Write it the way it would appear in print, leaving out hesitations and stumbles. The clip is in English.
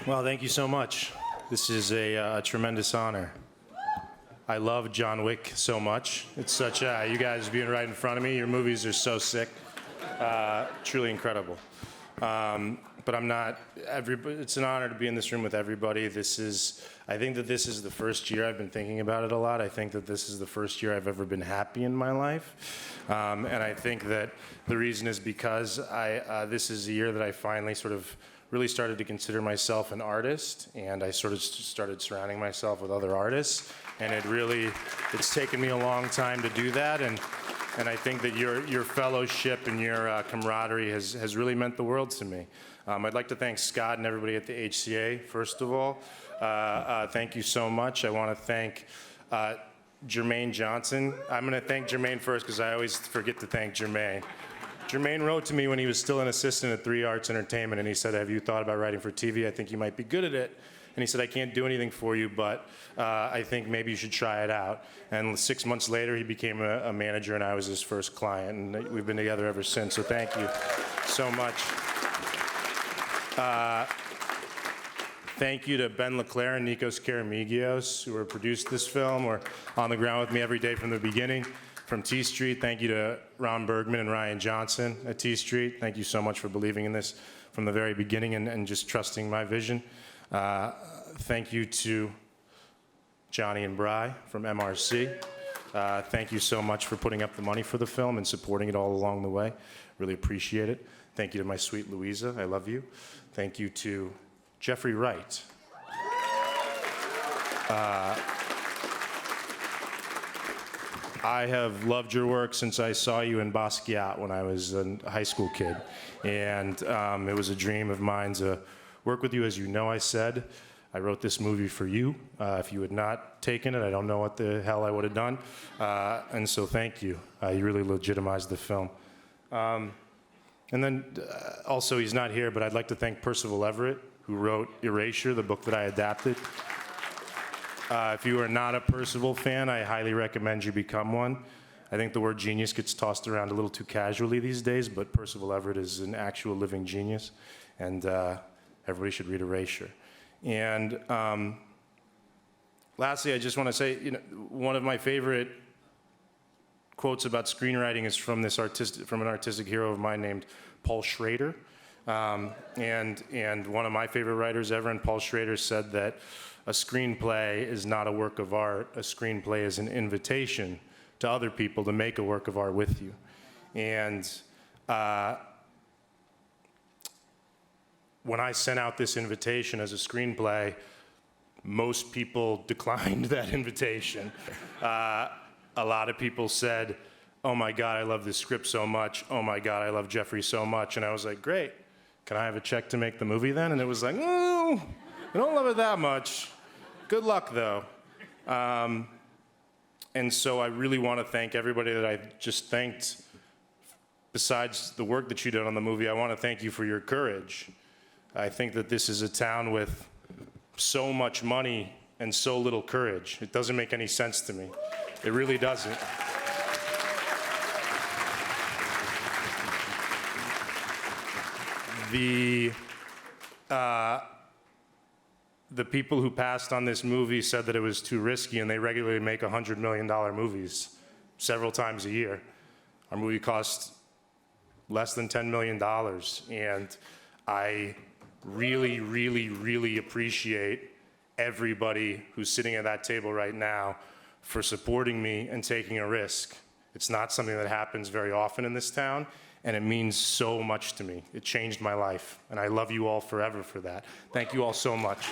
Well, thank you so much. This is a tremendous honor. I love John Wick so much. It's such you guys being right in front of me. Your movies are so sick, truly incredible. But I'm not. It's an honor to be in this room with everybody. I think that this is the first year I've been thinking about it a lot. I think that this is the first year I've ever been happy in my life, and I think that the reason is because this is a year that I finally sort of really started to consider myself an artist, and I sort of started surrounding myself with other artists, and it's taken me a long time to do that, and I think that your fellowship and your camaraderie has really meant the world to me. I'd like to thank Scott and everybody at the HCA, first of all. Thank you so much. I want to thank Jermaine Johnson. I'm going to thank Jermaine first because I always forget to thank Jermaine. Jermaine wrote to me when he was still an assistant at 3 Arts Entertainment, and he said, have you thought about writing for TV? I think you might be good at it. And he said, I can't do anything for you, but I think maybe you should try it out. And 6 months later, he became a manager, and I was his first client. And we've been together ever since, so thank you so much. Thank you to Ben LeClaire and Nikos Karamigios, who have produced this film, or on the ground with me every day from the beginning. From T Street, thank you to Ron Bergman and Ryan Johnson at T Street. Thank you so much for believing in this from the very beginning and just trusting my vision. Thank you to Johnny and Bry from MRC. Thank you so much for putting up the money for the film and supporting it all along the way. Really appreciate it. Thank you to my sweet Louisa. I love you. Thank you to Jeffrey Wright. I have loved your work since I saw you in Basquiat when I was a high school kid. And it was a dream of mine to work with you. As you know, I said, I wrote this movie for you. If you had not taken it, I don't know what the hell I would have done. And so thank you. You really legitimized the film. And then also, he's not here, but I'd like to thank Percival Everett, who wrote Erasure, the book that I adapted. If you are not a Percival fan, I highly recommend you become one. I think the word genius gets tossed around a little too casually these days, but Percival Everett is an actual living genius, and everybody should read Erasure. And lastly, I just want to say, one of my favorite quotes about screenwriting is from an artistic hero of mine named Paul Schrader. And one of my favorite writers ever, and Paul Schrader, said that a screenplay is not a work of art. A screenplay is an invitation to other people to make a work of art with you. And when I sent out this invitation as a screenplay, most people declined that invitation. A lot of people said, oh my God, I love this script so much. Oh my God, I love Jeffrey so much. And I was like, great, can I have a check to make the movie then? And it was like, oh, I don't love it that much. Good luck though. And so I really want to thank everybody that I just thanked. Besides the work that you did on the movie, I want to thank you for your courage. I think that this is a town with so much money and so little courage. It doesn't make any sense to me. It really doesn't. The people who passed on this movie said that it was too risky, and they regularly make $100 million movies several times a year. Our movie cost less than $10 million, and I really, really, really appreciate everybody who's sitting at that table right now for supporting me and taking a risk. It's not something that happens very often in this town, and it means so much to me. It changed my life, and I love you all forever for that. Thank you all so much.